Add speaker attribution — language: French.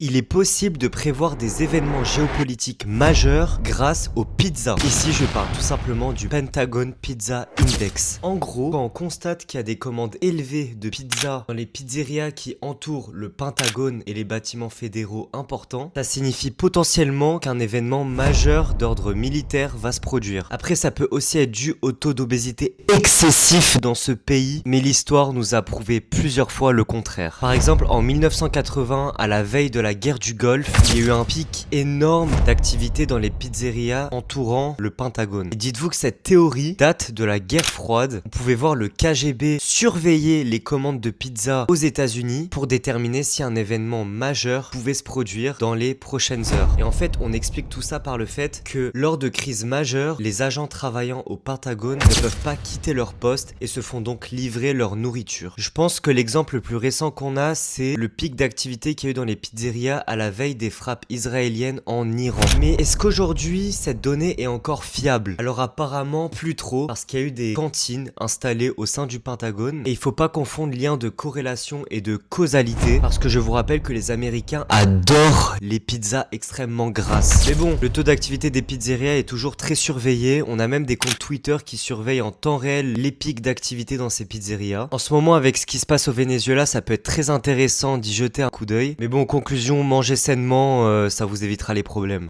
Speaker 1: Il est possible de prévoir des événements géopolitiques majeurs grâce aux pizzas. Ici, je parle tout simplement du Pentagon Pizza Index. En gros, quand on constate qu'il y a des commandes élevées de pizza dans les pizzerias qui entourent le Pentagone et les bâtiments fédéraux importants, ça signifie potentiellement qu'un événement majeur d'ordre militaire va se produire. Après, ça peut aussi être dû au taux d'obésité excessif dans ce pays, mais l'histoire nous a prouvé plusieurs fois le contraire. Par exemple, en 1980, à la veille de la guerre du Golfe, il y a eu un pic énorme d'activité dans les pizzerias entourant le Pentagone. Et dites-vous que cette théorie date de la guerre froide. On pouvait voir le KGB surveiller les commandes de pizza aux États-Unis pour déterminer si un événement majeur pouvait se produire dans les prochaines heures. Et en fait, on explique tout ça par le fait que lors de crises majeures, les agents travaillant au Pentagone ne peuvent pas quitter leur poste et se font donc livrer leur nourriture. Je pense que l'exemple le plus récent qu'on a, c'est le pic d'activité qu'il y a eu dans les pizzerias à la veille des frappes israéliennes en Iran. Mais est-ce qu'aujourd'hui cette donnée est encore fiable? Alors apparemment plus trop, parce qu'il y a eu des cantines installées au sein du Pentagone et il faut pas confondre lien de corrélation et de causalité, parce que je vous rappelle que les Américains adorent les pizzas extrêmement grasses. Mais bon, le taux d'activité des pizzerias est toujours très surveillé. On a même des comptes Twitter qui surveillent en temps réel les pics d'activité dans ces pizzerias. En ce moment, avec ce qui se passe au Venezuela, ça peut être très intéressant d'y jeter un coup d'œil. Mais bon, en conclusion, mangez sainement, ça vous évitera les problèmes.